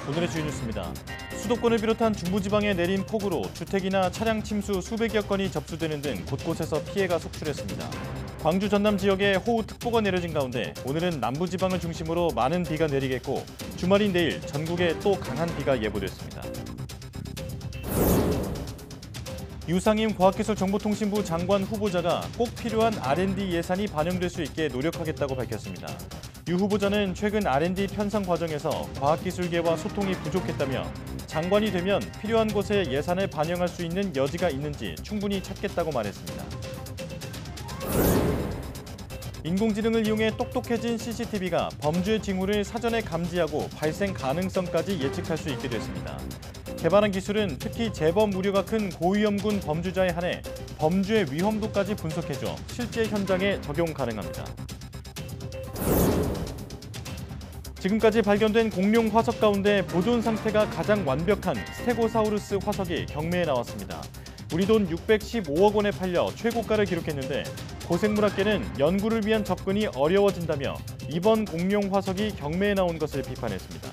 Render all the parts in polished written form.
오늘의 주요 뉴스입니다. 수도권을 비롯한 중부지방에 내린 폭우로 주택이나 차량 침수 수백여 건이 접수되는 등 곳곳에서 피해가 속출했습니다. 광주 전남 지역에 호우특보가 내려진 가운데 오늘은 남부지방을 중심으로 많은 비가 내리겠고 주말인 내일 전국에 또 강한 비가 예보됐습니다. 유상임 과학기술정보통신부 장관 후보자가 꼭 필요한 R&D 예산이 반영될 수 있게 노력하겠다고 밝혔습니다. 유 후보자는 최근 R&D 편성 과정에서 과학기술계와 소통이 부족했다며 장관이 되면 필요한 곳에 예산을 반영할 수 있는 여지가 있는지 충분히 찾겠다고 말했습니다. 인공지능을 이용해 똑똑해진 CCTV가 범죄 징후를 사전에 감지하고 발생 가능성까지 예측할 수 있게 됐습니다. 개발한 기술은 특히 재범 우려가 큰 고위험군 범죄자에 한해 범죄 위험도까지 분석해줘 실제 현장에 적용 가능합니다. 지금까지 발견된 공룡 화석 가운데 보존 상태가 가장 완벽한 스테고사우루스 화석이 경매에 나왔습니다. 우리 돈 615억 원에 팔려 최고가를 기록했는데 고생물학계는 연구를 위한 접근이 어려워진다며 이번 공룡 화석이 경매에 나온 것을 비판했습니다.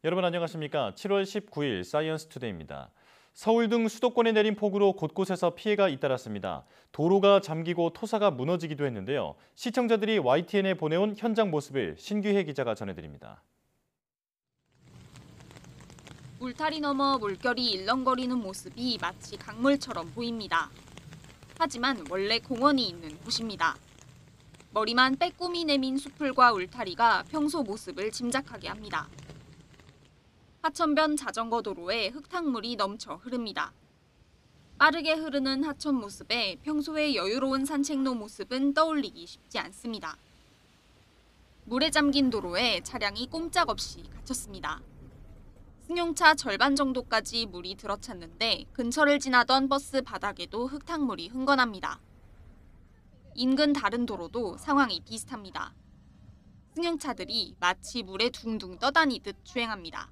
여러분 안녕하십니까? 7월 19일 사이언스 투데이입니다. 서울 등 수도권에 내린 폭우로 곳곳에서 피해가 잇따랐습니다. 도로가 잠기고 토사가 무너지기도 했는데요. 시청자들이 YTN에 보내온 현장 모습을 신규혜 기자가 전해드립니다. 울타리 너머 물결이 일렁거리는 모습이 마치 강물처럼 보입니다. 하지만 원래 공원이 있는 곳입니다. 머리만 빼꼼히 내민 수풀과 울타리가 평소 모습을 짐작하게 합니다. 하천변 자전거 도로에 흙탕물이 넘쳐 흐릅니다. 빠르게 흐르는 하천 모습에 평소의 여유로운 산책로 모습은 떠올리기 쉽지 않습니다. 물에 잠긴 도로에 차량이 꼼짝없이 갇혔습니다. 승용차 절반 정도까지 물이 들어찼는데 근처를 지나던 버스 바닥에도 흙탕물이 흥건합니다. 인근 다른 도로도 상황이 비슷합니다. 승용차들이 마치 물에 둥둥 떠다니듯 주행합니다.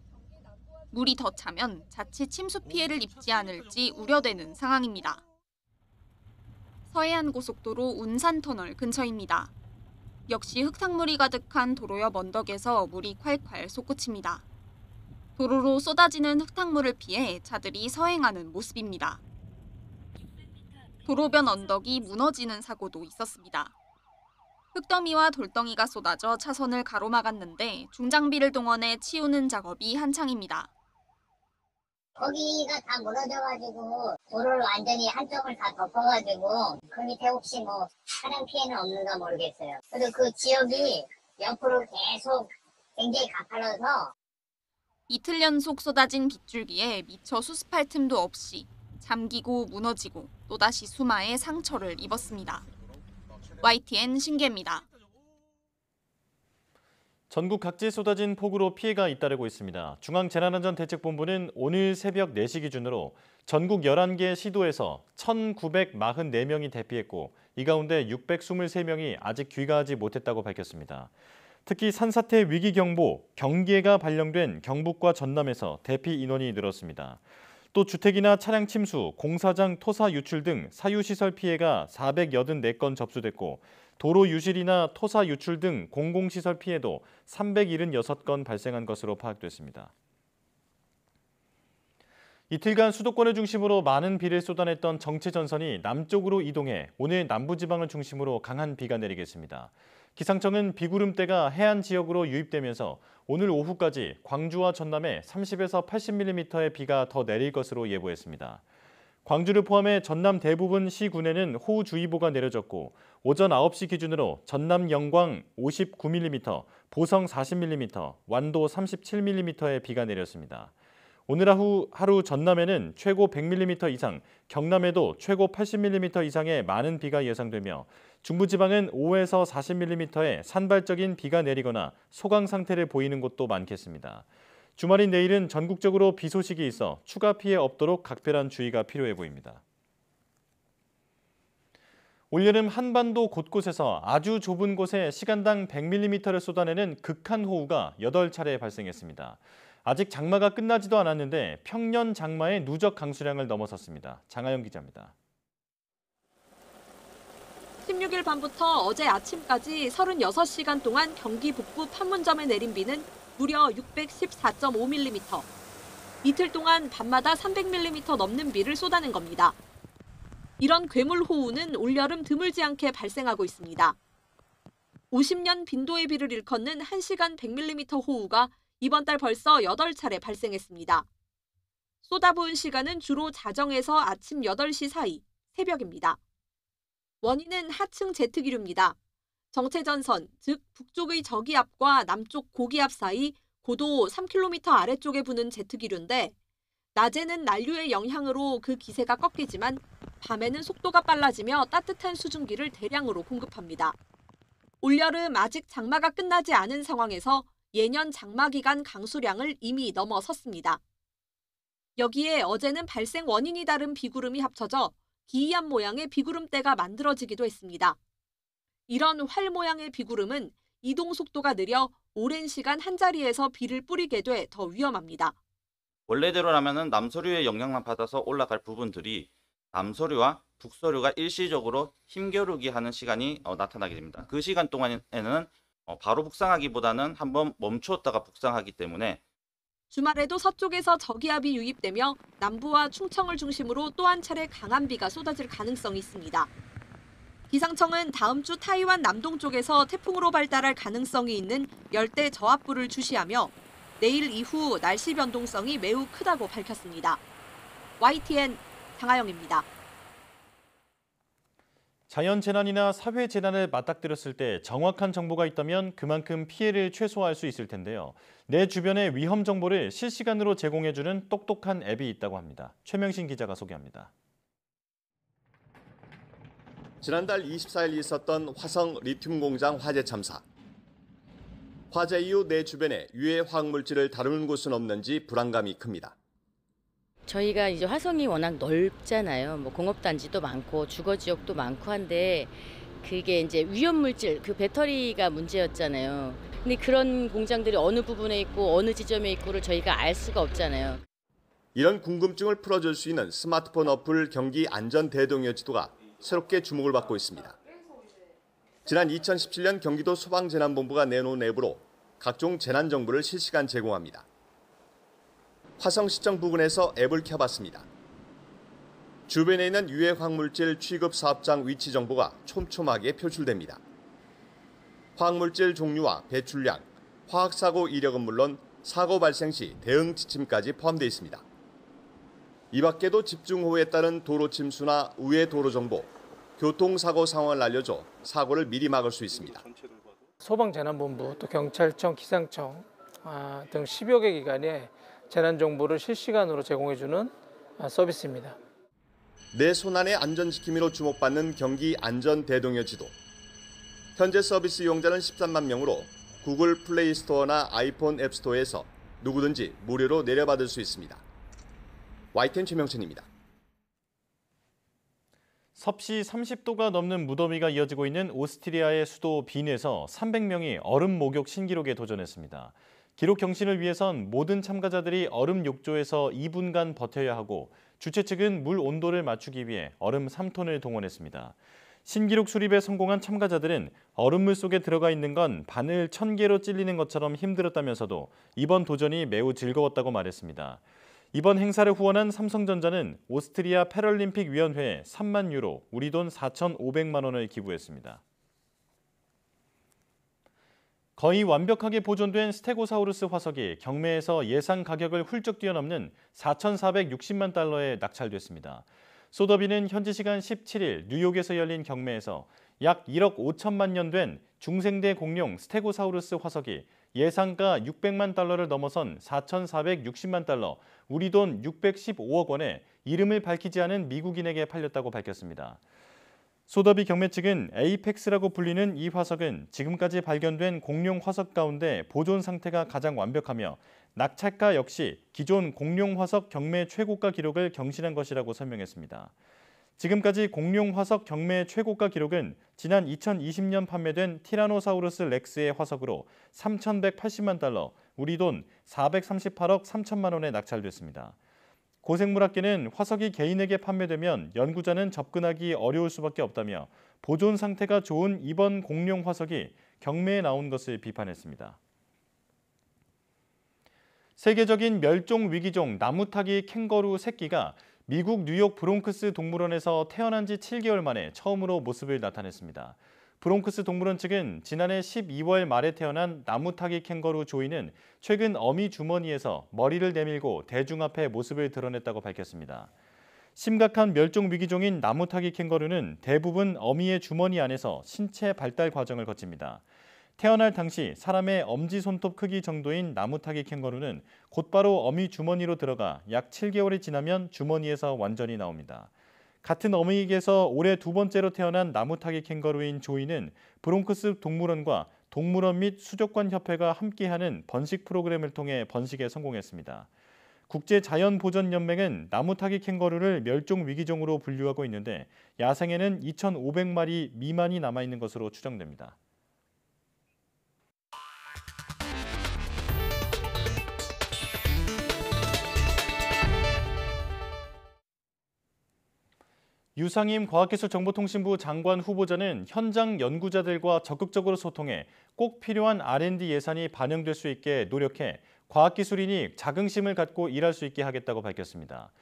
물이 더 차면 자칫 침수 피해를 입지 않을지 우려되는 상황입니다. 서해안 고속도로 운산터널 근처입니다. 역시 흙탕물이 가득한 도로 옆 언덕에서 물이 콸콸 솟구칩니다. 도로로 쏟아지는 흙탕물을 피해 차들이 서행하는 모습입니다. 도로변 언덕이 무너지는 사고도 있었습니다. 흙더미와 돌덩이가 쏟아져 차선을 가로막았는데 중장비를 동원해 치우는 작업이 한창입니다. 거기가 다 무너져가지고 도로를 완전히 한쪽을 다 덮어가지고 그 밑에 혹시 뭐 차량 피해는 없는가 모르겠어요. 그래도 그 지역이 옆으로 계속 굉장히 가팔라서 이틀 연속 쏟아진 빗줄기에 미처 수습할 틈도 없이 잠기고 무너지고 또다시 수마에 상처를 입었습니다. YTN 신기혜입니다. 전국 각지에 쏟아진 폭우로 피해가 잇따르고 있습니다. 중앙재난안전대책본부는 오늘 새벽 4시 기준으로 전국 11개 시도에서 1,944명이 대피했고 이 가운데 623명이 아직 귀가하지 못했다고 밝혔습니다. 특히 산사태 위기경보, 경계가 발령된 경북과 전남에서 대피 인원이 늘었습니다. 또 주택이나 차량 침수, 공사장 토사 유출 등 사유시설 피해가 484건 접수됐고 도로 유실이나 토사 유출 등 공공시설 피해도 376건 발생한 것으로 파악됐습니다. 이틀간 수도권을 중심으로 많은 비를 쏟아냈던 정체전선이 남쪽으로 이동해 오늘 남부지방을 중심으로 강한 비가 내리겠습니다. 기상청은 비구름대가 해안 지역으로 유입되면서 오늘 오후까지 광주와 전남에 30에서 80mm의 비가 더 내릴 것으로 예보했습니다. 광주를 포함해 전남 대부분 시군에는 호우주의보가 내려졌고 오전 9시 기준으로 전남 영광 59mm, 보성 40mm, 완도 37mm의 비가 내렸습니다. 오늘 하루 전남에는 최고 100mm 이상, 경남에도 최고 80mm 이상의 많은 비가 예상되며 중부지방은 5에서 40mm의 산발적인 비가 내리거나 소강 상태를 보이는 곳도 많겠습니다. 주말인 내일은 전국적으로 비 소식이 있어 추가 피해 없도록 각별한 주의가 필요해 보입니다. 올여름 한반도 곳곳에서 아주 좁은 곳에 시간당 100mm를 쏟아내는 극한 호우가 8차례 발생했습니다. 아직 장마가 끝나지도 않았는데 평년 장마의 누적 강수량을 넘어섰습니다. 장하영 기자입니다. 16일 밤부터 어제 아침까지 36시간 동안 경기 북부 판문점에 내린 비는 무려 614.5mm. 이틀 동안 밤마다 300mm 넘는 비를 쏟아낸 겁니다. 이런 괴물호우는 올여름 드물지 않게 발생하고 있습니다. 50년 빈도의 비를 일컫는 1시간 100mm 호우가 이번 달 벌써 8차례 발생했습니다. 쏟아부은 시간은 주로 자정에서 아침 8시 사이, 새벽입니다. 원인은 하층 제트기류입니다. 정체전선, 즉 북쪽의 저기압과 남쪽 고기압 사이 고도 3km 아래쪽에 부는 제트기류인데 낮에는 난류의 영향으로 그 기세가 꺾이지만 밤에는 속도가 빨라지며 따뜻한 수증기를 대량으로 공급합니다. 올여름 아직 장마가 끝나지 않은 상황에서 예년 장마 기간 강수량을 이미 넘어섰습니다. 여기에 어제는 발생 원인이 다른 비구름이 합쳐져 기이한 모양의 비구름대가 만들어지기도 했습니다. 이런 활 모양의 비구름은 이동 속도가 느려 오랜 시간 한자리에서 비를 뿌리게 돼 더 위험합니다. 원래대로라면 남서류의 영향만 받아서 올라갈 부분들이 남서류와 북서류가 일시적으로 힘겨루기 하는 시간이 나타나게 됩니다. 그 시간 동안에는 바로 북상하기보다는 한번 멈추었다가 북상하기 때문에 주말에도 서쪽에서 저기압이 유입되며 남부와 충청을 중심으로 또 한 차례 강한 비가 쏟아질 가능성이 있습니다. 기상청은 다음 주 타이완 남동쪽에서 태풍으로 발달할 가능성이 있는 열대 저압부를 주시하며 내일 이후 날씨 변동성이 매우 크다고 밝혔습니다. YTN 장하영입니다. 자연재난이나 사회재난을 맞닥뜨렸을 때 정확한 정보가 있다면 그만큼 피해를 최소화할 수 있을 텐데요. 내 주변의 위험 정보를 실시간으로 제공해주는 똑똑한 앱이 있다고 합니다. 최명신 기자가 소개합니다. 지난달 24일 있었던 화성 리튬 공장 화재 참사. 화재 이후 내 주변에 유해 화학물질을 다루는 곳은 없는지 불안감이 큽니다. 저희가 이제 화성이 워낙 넓잖아요. 뭐 공업단지도 많고 주거 지역도 많고 한데 그게 이제 위험물질, 그 배터리가 문제였잖아요. 근데 그런 공장들이 어느 부분에 있고 어느 지점에 있고를 저희가 알 수가 없잖아요. 이런 궁금증을 풀어줄 수 있는 스마트폰 어플 경기 안전 대동여 지도가 새롭게 주목을 받고 있습니다. 지난 2017년 경기도 소방재난본부가 내놓은 앱으로 각종 재난 정보를 실시간 제공합니다. 화성시청 부근에서 앱을 켜봤습니다. 주변에 있는 유해 화학물질 취급 사업장 위치 정보가 촘촘하게 표출됩니다. 화학물질 종류와 배출량, 화학사고 이력은 물론 사고 발생 시 대응 지침까지 포함되어 있습니다. 이 밖에도 집중호우에 따른 도로 침수나 우회 도로 정보, 교통사고 상황을 알려줘 사고를 미리 막을 수 있습니다. 소방재난본부, 또 경찰청, 기상청 등 10여 개 기관에 재난정보를 실시간으로 제공해주는 서비스입니다. 내 손안의 안전지킴이로 주목받는 경기 안전대동여 지도. 현재 서비스 이용자는 13만 명으로 구글 플레이 스토어나 아이폰 앱 스토어에서 누구든지 무료로 내려받을 수 있습니다. YTN 최명천입니다. 섭씨 30도가 넘는 무더위가 이어지고 있는 오스트리아의 수도 빈에서 300명이 얼음 목욕 신기록에 도전했습니다. 기록 경신을 위해선 모든 참가자들이 얼음 욕조에서 2분간 버텨야 하고 주최 측은 물 온도를 맞추기 위해 얼음 3톤을 동원했습니다. 신기록 수립에 성공한 참가자들은 얼음물 속에 들어가 있는 건 바늘 1000개로 찔리는 것처럼 힘들었다면서도 이번 도전이 매우 즐거웠다고 말했습니다. 이번 행사를 후원한 삼성전자는 오스트리아 패럴림픽 위원회에 3만 유로, 우리 돈 4,500만 원을 기부했습니다. 거의 완벽하게 보존된 스테고사우루스 화석이 경매에서 예상 가격을 훌쩍 뛰어넘는 4,460만 달러에 낙찰됐습니다. 소더비는 현지 시간 17일 뉴욕에서 열린 경매에서 약 1억 5천만 년 된 중생대 공룡 스테고사우루스 화석이 예상가 600만 달러를 넘어선 4,460만 달러, 우리 돈 615억 원에 이름을 밝히지 않은 미국인에게 팔렸다고 밝혔습니다. 소더비 경매 측은 에이펙스라고 불리는 이 화석은 지금까지 발견된 공룡 화석 가운데 보존 상태가 가장 완벽하며 낙찰가 역시 기존 공룡 화석 경매 최고가 기록을 경신한 것이라고 설명했습니다. 지금까지 공룡 화석 경매 최고가 기록은 지난 2020년 판매된 티라노사우루스 렉스의 화석으로 3,180만 달러, 우리 돈 438억 3천만 원에 낙찰됐습니다. 고생물학계는 화석이 개인에게 판매되면 연구자는 접근하기 어려울 수밖에 없다며 보존 상태가 좋은 이번 공룡 화석이 경매에 나온 것을 비판했습니다. 세계적인 멸종 위기종 나무타기 캥거루 새끼가 미국 뉴욕 브롱크스 동물원에서 태어난 지 7개월 만에 처음으로 모습을 나타냈습니다. 브롱크스 동물원 측은 지난해 12월 말에 태어난 나무타기 캥거루 조이는 최근 어미 주머니에서 머리를 내밀고 대중 앞에 모습을 드러냈다고 밝혔습니다. 심각한 멸종 위기종인 나무타기 캥거루는 대부분 어미의 주머니 안에서 신체 발달 과정을 거칩니다. 태어날 당시 사람의 엄지손톱 크기 정도인 나무타기 캥거루는 곧바로 어미 주머니로 들어가 약 7개월이 지나면 주머니에서 완전히 나옵니다. 같은 어미에게서 올해 두 번째로 태어난 나무타기 캥거루인 조이는 브롱크스 동물원과 동물원 및 수족관 협회가 함께하는 번식 프로그램을 통해 번식에 성공했습니다. 국제자연보전연맹은 나무타기 캥거루를 멸종 위기종으로 분류하고 있는데 야생에는 2,500마리 미만이 남아있는 것으로 추정됩니다. 유상임 과학기술정보통신부 장관 후보자는 현장 연구자들과 적극적으로 소통해 꼭 필요한 R&D 예산이 반영될 수 있게 노력해 과학기술인이 자긍심을 갖고 일할 수 있게 하겠다고 밝혔습니다.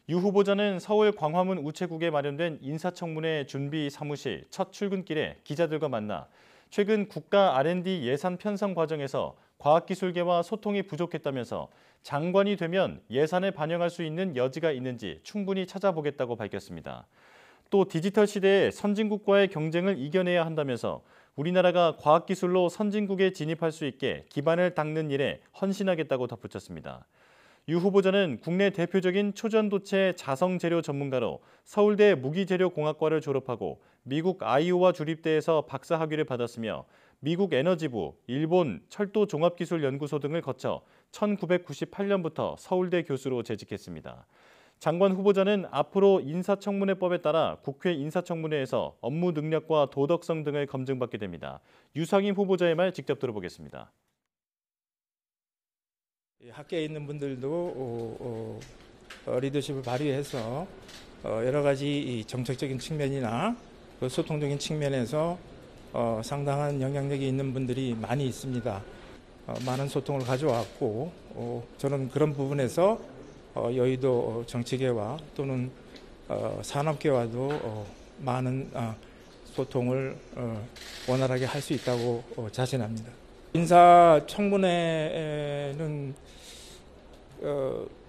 유 후보자는 서울 광화문 우체국에 마련된 인사청문회 준비 사무실 첫 출근길에 기자들과 만나 최근 국가 R&D 예산 편성 과정에서 과학기술계와 소통이 부족했다면서 장관이 되면 예산을 반영할 수 있는 여지가 있는지 충분히 찾아보겠다고 밝혔습니다. 또 디지털 시대에 선진국과의 경쟁을 이겨내야 한다면서 우리나라가 과학기술로 선진국에 진입할 수 있게 기반을 닦는 일에 헌신하겠다고 덧붙였습니다. 유 후보자는 국내 대표적인 초전도체 자성재료 전문가로 서울대 무기재료공학과를 졸업하고 미국 아이오와 주립대에서 박사학위를 받았으며 미국 에너지부, 일본 철도종합기술연구소 등을 거쳐 1998년부터 서울대 교수로 재직했습니다. 장관 후보자는 앞으로 인사청문회법에 따라 국회 인사청문회에서 업무 능력과 도덕성 등을 검증받게 됩니다. 유상임 후보자의 말 직접 들어보겠습니다. 학계에 있는 분들도 리더십을 발휘해서 여러 가지 정책적인 측면이나 소통적인 측면에서 상당한 영향력이 있는 분들이 많이 있습니다. 많은 소통을 가져왔고 저는 그런 부분에서 여의도 정치계와 또는 산업계와도 많은 소통을 원활하게 할 수 있다고 자신합니다. 인사청문회는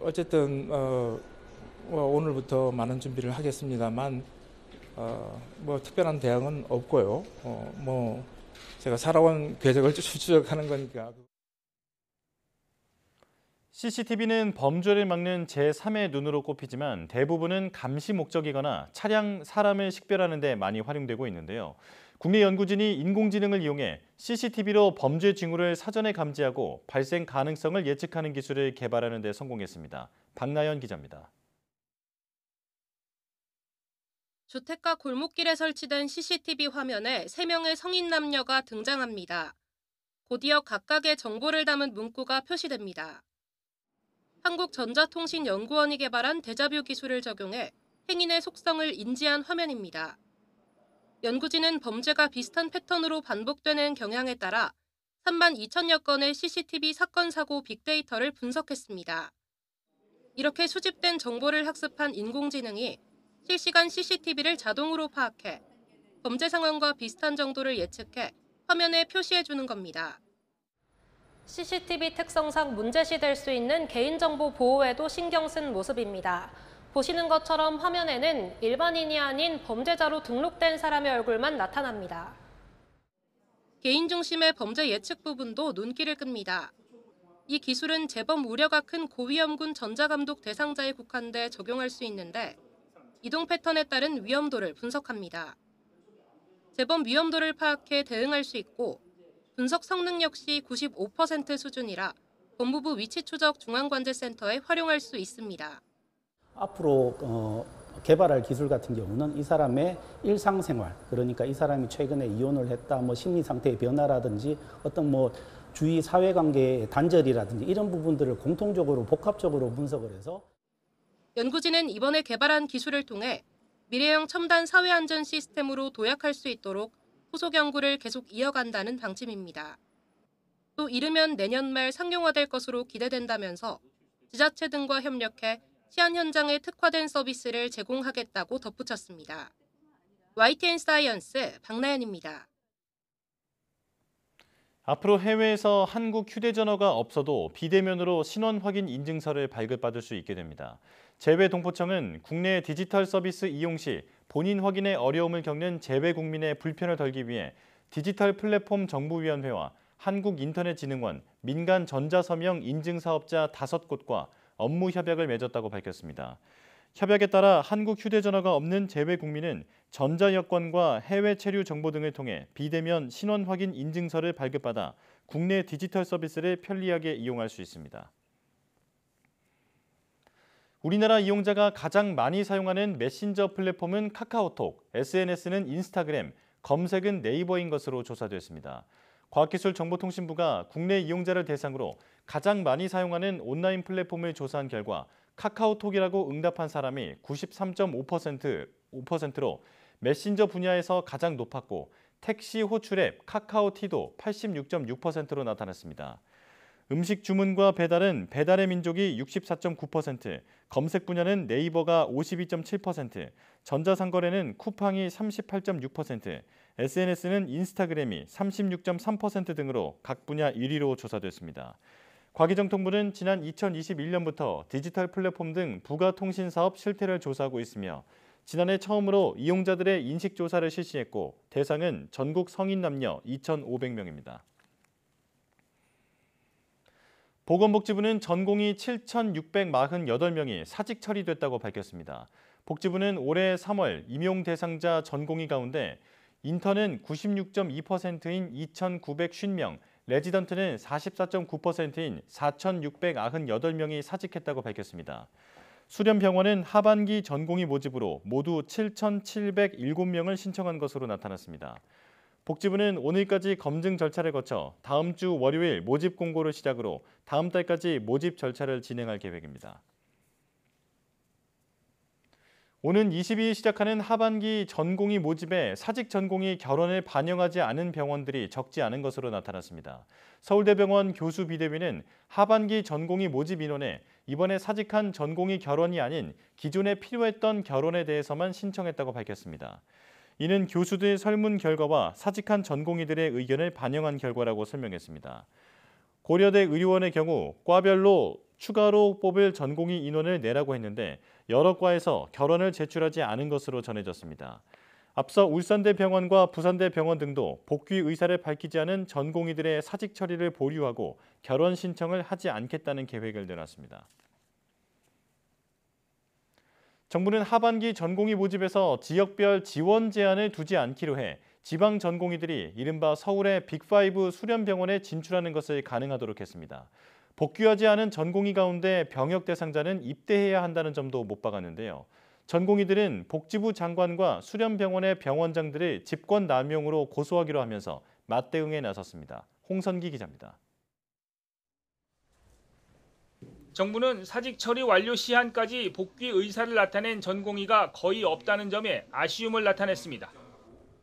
어쨌든 오늘부터 많은 준비를 하겠습니다만 뭐 특별한 대응은 없고요. 뭐 제가 살아온 궤적을 추적하는 거니까. CCTV는 범죄를 막는 제3의 눈으로 꼽히지만 대부분은 감시 목적이거나 차량, 사람을 식별하는 데 많이 활용되고 있는데요. 국내 연구진이 인공지능을 이용해 CCTV로 범죄 징후를 사전에 감지하고 발생 가능성을 예측하는 기술을 개발하는 데 성공했습니다. 박나연 기자입니다. 주택가 골목길에 설치된 CCTV 화면에 3명의 성인 남녀가 등장합니다. 곧이어 각각의 정보를 담은 문구가 표시됩니다. 한국전자통신연구원이 개발한 데자뷰 기술을 적용해 행인의 속성을 인지한 화면입니다. 연구진은 범죄가 비슷한 패턴으로 반복되는 경향에 따라 3만 2천여 건의 CCTV 사건 사고 빅데이터를 분석했습니다. 이렇게 수집된 정보를 학습한 인공지능이 실시간 CCTV를 자동으로 파악해 범죄 상황과 비슷한 정도를 예측해 화면에 표시해주는 겁니다. CCTV 특성상 문제시될 수 있는 개인정보 보호에도 신경 쓴 모습입니다. 보시는 것처럼 화면에는 일반인이 아닌 범죄자로 등록된 사람의 얼굴만 나타납니다. 개인 중심의 범죄 예측 부분도 눈길을 끕니다. 이 기술은 재범 우려가 큰 고위험군 전자감독 대상자에 국한돼 적용할 수 있는데 이동 패턴에 따른 위험도를 분석합니다. 재범 위험도를 파악해 대응할 수 있고 분석 성능 역시 95% 수준이라 법무부 위치추적 중앙관제센터에 활용할 수 있습니다. 앞으로 개발할 기술 같은 경우는 이 사람의 일상생활, 그러니까 이 사람이 최근에 이혼을 했다, 뭐 심리 상태의 변화라든지 어떤 뭐 주위 사회관계의 단절이라든지 이런 부분들을 공통적으로 복합적으로 분석을 해서 연구진은 이번에 개발한 기술을 통해 미래형 첨단 사회안전 시스템으로 도약할 수 있도록 후속 연구를 계속 이어간다는 방침입니다. 또 이르면 내년 말 상용화될 것으로 기대된다면서 지자체 등과 협력해 시안 현장에 특화된 서비스를 제공하겠다고 덧붙였습니다. YTN 사이언스 박나연입니다. 앞으로 해외에서 한국 휴대전화가 없어도 비대면으로 신원 확인 인증서를 발급받을 수 있게 됩니다. 재외동포청은 국내 디지털 서비스 이용 시 본인 확인에 어려움을 겪는 재외 국민의 불편을 덜기 위해 디지털 플랫폼 정보위원회와 한국인터넷진흥원, 민간 전자서명 인증사업자 5곳과 업무 협약을 맺었다고 밝혔습니다. 협약에 따라 한국 휴대전화가 없는 재외 국민은 전자여권과 해외 체류 정보 등을 통해 비대면 신원 확인 인증서를 발급받아 국내 디지털 서비스를 편리하게 이용할 수 있습니다. 우리나라 이용자가 가장 많이 사용하는 메신저 플랫폼은 카카오톡, SNS는 인스타그램, 검색은 네이버인 것으로 조사됐습니다. 과학기술정보통신부가 국내 이용자를 대상으로 가장 많이 사용하는 온라인 플랫폼을 조사한 결과 카카오톡이라고 응답한 사람이 93.5%로 메신저 분야에서 가장 높았고 택시 호출 앱 카카오티도 86.6%로 나타났습니다. 음식 주문과 배달은 배달의 민족이 64.9%, 검색 분야는 네이버가 52.7%, 전자상거래는 쿠팡이 38.6%, SNS는 인스타그램이 36.3% 등으로 각 분야 1위로 조사됐습니다. 과기정통부는 지난 2021년부터 디지털 플랫폼 등 부가통신사업 실태를 조사하고 있으며 지난해 처음으로 이용자들의 인식조사를 실시했고 대상은 전국 성인 남녀 2,500명입니다. 보건복지부는 전공의 7,648명이 사직 처리됐다고 밝혔습니다. 복지부는 올해 3월 임용 대상자 전공의 가운데 인턴은 96.2%인 2,950명, 레지던트는 44.9%인 4,698명이 사직했다고 밝혔습니다. 수련병원은 하반기 전공의 모집으로 모두 7,707명을 신청한 것으로 나타났습니다. 복지부는 오늘까지 검증 절차를 거쳐 다음 주 월요일 모집 공고를 시작으로 다음 달까지 모집 절차를 진행할 계획입니다. 오는 22일 시작하는 하반기 전공의 모집에 사직 전공의 결혼을 반영하지 않은 병원들이 적지 않은 것으로 나타났습니다. 서울대병원 교수 비대위는 하반기 전공의 모집 인원에 이번에 사직한 전공의 결혼이 아닌 기존에 필요했던 결혼에 대해서만 신청했다고 밝혔습니다. 이는 교수들 설문 결과와 사직한 전공의들의 의견을 반영한 결과라고 설명했습니다. 고려대 의료원의 경우 과별로 추가로 뽑을 전공의 인원을 내라고 했는데 여러 과에서 결원을 제출하지 않은 것으로 전해졌습니다. 앞서 울산대병원과 부산대병원 등도 복귀 의사를 밝히지 않은 전공의들의 사직 처리를 보류하고 결원 신청을 하지 않겠다는 계획을 내놨습니다. 정부는 하반기 전공의 모집에서 지역별 지원 제한을 두지 않기로 해 지방 전공의들이 이른바 서울의 빅5 수련병원에 진출하는 것을 가능하도록 했습니다. 복귀하지 않은 전공의 가운데 병역 대상자는 입대해야 한다는 점도 못 박았는데요. 전공의들은 복지부 장관과 수련병원의 병원장들을 직권 남용으로 고소하기로 하면서 맞대응에 나섰습니다. 홍선기 기자입니다. 정부는 사직 처리 완료 시한까지 복귀 의사를 나타낸 전공의가 거의 없다는 점에 아쉬움을 나타냈습니다.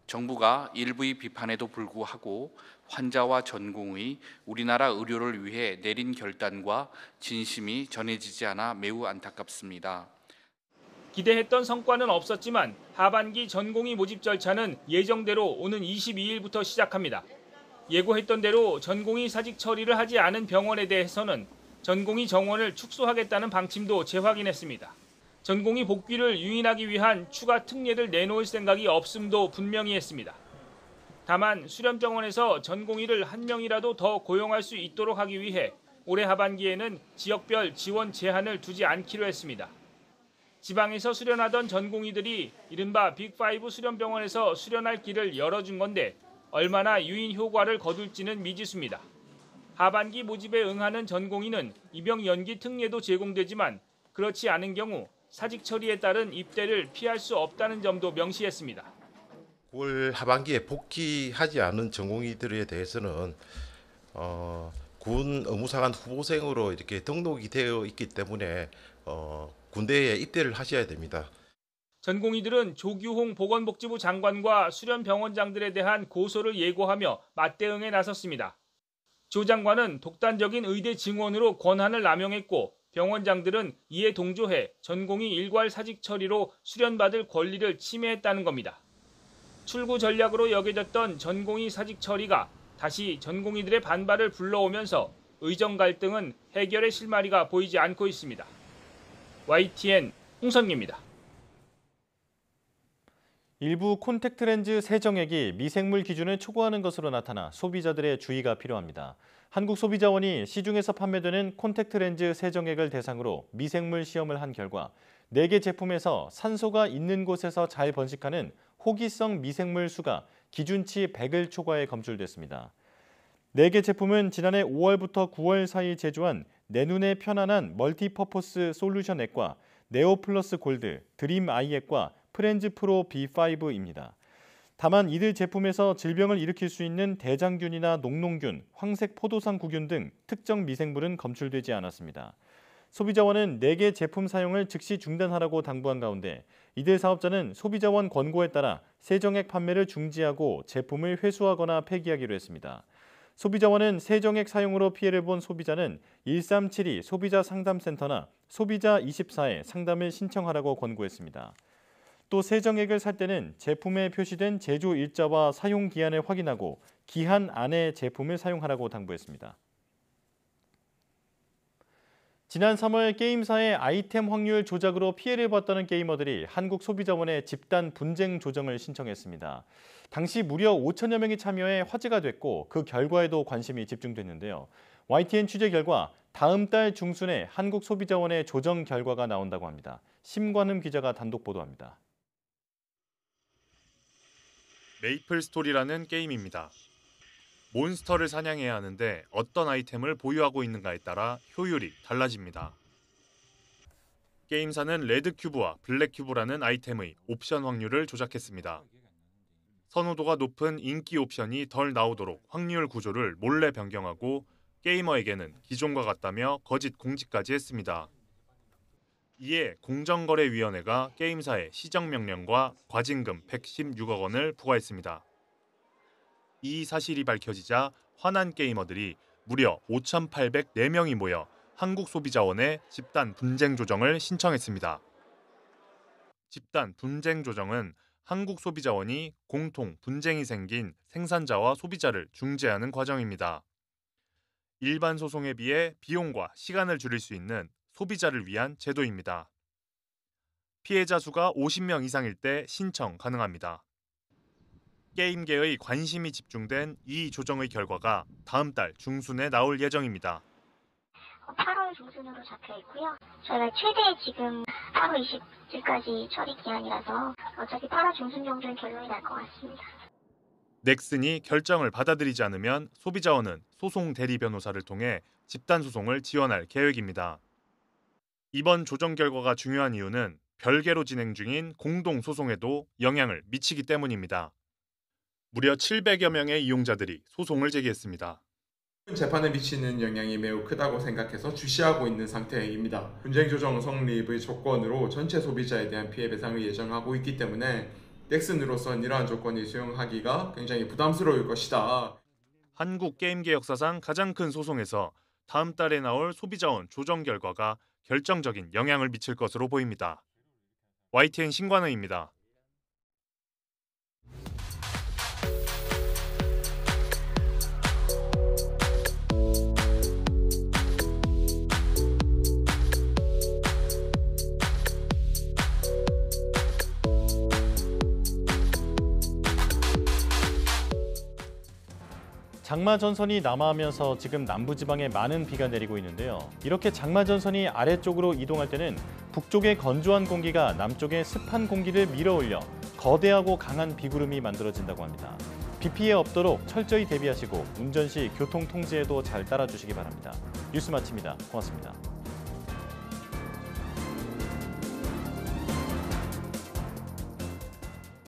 정부가 일부의 비판에도 불구하고 환자와 전공의, 우리나라 의료를 위해 내린 결단과 진심이 전해지지 않아 매우 안타깝습니다. 기대했던 성과는 없었지만 하반기 전공의 모집 절차는 예정대로 오는 22일부터 시작합니다. 예고했던 대로 전공의 사직 처리를 하지 않은 병원에 대해서는 전공의 정원을 축소하겠다는 방침도 재확인했습니다. 전공의 복귀를 유인하기 위한 추가 특례를 내놓을 생각이 없음도 분명히 했습니다. 다만 수련병원에서 전공의를 한 명이라도 더 고용할 수 있도록 하기 위해 올해 하반기에는 지역별 지원 제한을 두지 않기로 했습니다. 지방에서 수련하던 전공의들이 이른바 빅5 수련병원에서 수련할 길을 열어준 건데 얼마나 유인 효과를 거둘지는 미지수입니다. 하반기 모집에 응하는 전공의는 입영 연기 특례도 제공되지만 그렇지 않은 경우 사직 처리에 따른 입대를 피할 수 없다는 점도 명시했습니다. 9월 하반기에 복귀하지 않은 전공의들에 대해서는 군 의무사관 후보생으로 이렇게 등록이 되어 있기 때문에 군대에 입대를 하셔야 됩니다. 전공의들은 조규홍 보건복지부 장관과 수련 병원장들에 대한 고소를 예고하며 맞대응에 나섰습니다. 조 장관은 독단적인 의대 증원으로 권한을 남용했고 병원장들은 이에 동조해 전공의 일괄 사직 처리로 수련받을 권리를 침해했다는 겁니다. 출구 전략으로 여겨졌던 전공의 사직 처리가 다시 전공의들의 반발을 불러오면서 의정 갈등은 해결의 실마리가 보이지 않고 있습니다. YTN 홍선기입니다. 일부 콘택트 렌즈 세정액이 미생물 기준을 초과하는 것으로 나타나 소비자들의 주의가 필요합니다. 한국소비자원이 시중에서 판매되는 콘택트 렌즈 세정액을 대상으로 미생물 시험을 한 결과 4개 제품에서 산소가 있는 곳에서 잘 번식하는 호기성 미생물 수가 기준치 100을 초과해 검출됐습니다. 4개 제품은 지난해 5월부터 9월 사이 제조한 내 눈에 편안한 멀티퍼포스 솔루션 액과 네오 플러스 골드, 드림 아이 액과 프렌즈 프로 B5입니다. 다만 이들 제품에서 질병을 일으킬 수 있는 대장균이나 녹농균, 황색 포도상 구균 등 특정 미생물은 검출되지 않았습니다. 소비자원은 4개 제품 사용을 즉시 중단하라고 당부한 가운데 이들 사업자는 소비자원 권고에 따라 세정액 판매를 중지하고 제품을 회수하거나 폐기하기로 했습니다. 소비자원은 세정액 사용으로 피해를 본 소비자는 1372 소비자상담센터나 소비자24에 상담을 신청하라고 권고했습니다. 또 세정액을 살 때는 제품에 표시된 제조 일자와 사용 기한을 확인하고 기한 안에 제품을 사용하라고 당부했습니다. 지난 3월 게임사의 아이템 확률 조작으로 피해를 봤다는 게이머들이 한국소비자원에 집단 분쟁 조정을 신청했습니다. 당시 무려 5천여 명이 참여해 화제가 됐고 그 결과에도 관심이 집중됐는데요. YTN 취재 결과 다음 달 중순에 한국소비자원의 조정 결과가 나온다고 합니다. 심관흠 기자가 단독 보도합니다. 메이플 스토리라는 게임입니다. 몬스터를 사냥해야 하는데 어떤 아이템을 보유하고 있는가에 따라 효율이 달라집니다. 게임사는 레드큐브와 블랙큐브라는 아이템의 옵션 확률을 조작했습니다. 선호도가 높은 인기 옵션이 덜 나오도록 확률 구조를 몰래 변경하고 게이머에게는 기존과 같다며 거짓 공지까지 했습니다. 이에 공정거래위원회가 게임사에 시정명령과 과징금 116억 원을 부과했습니다. 이 사실이 밝혀지자 화난 게이머들이 무려 5,804명이 모여 한국소비자원에 집단 분쟁 조정을 신청했습니다. 집단 분쟁 조정은 한국소비자원이 공통 분쟁이 생긴 생산자와 소비자를 중재하는 과정입니다. 일반 소송에 비해 비용과 시간을 줄일 수 있는 소비자를 위한 제도입니다. 피해자 수가 50명 이상일 때 신청 가능합니다. 게임계의 관심이 집중된 이 조정의 결과가 다음 달 중순에 나올 예정입니다. 8월 중순으로 잡혀 있고요. 저희가 최대 지금 8월 20일까지 처리 기한이라서 어차피 8월 중순 정도는 결론이 날 것 같습니다. 넥슨이 결정을 받아들이지 않으면 소비자원은 소송 대리 변호사를 통해 집단 소송을 지원할 계획입니다. 이번 조정 결과가 중요한 이유는 별개로 진행 중인 공동 소송에도 영향을 미치기 때문입니다. 무려 700여 명의 이용자들이 소송을 제기했습니다. 재판에 미치는 영향이 매우 크다고 생각해서 주시하고 있는 상태입니다. 분쟁 조정 성립의 조건으로 전체 소비자에 대한 피해 배상을 예정하고 있기 때문에 넥슨으로서는 이러한 조건을 수용하기가 굉장히 부담스러울 것이다. 한국 게임계 역사상 가장 큰 소송에서 다음 달에 나올 소비자원 조정 결과가 결정적인 영향을 미칠 것으로 보입니다. YTN 신관우입니다. 장마 전선이 남하하면서 지금 남부지방에 많은 비가 내리고 있는데요. 이렇게 장마 전선이 아래쪽으로 이동할 때는 북쪽의 건조한 공기가 남쪽의 습한 공기를 밀어올려 거대하고 강한 비구름이 만들어진다고 합니다. 비 피해 없도록 철저히 대비하시고 운전 시 교통 통제에도 잘 따라주시기 바랍니다. 뉴스 마칩니다. 고맙습니다.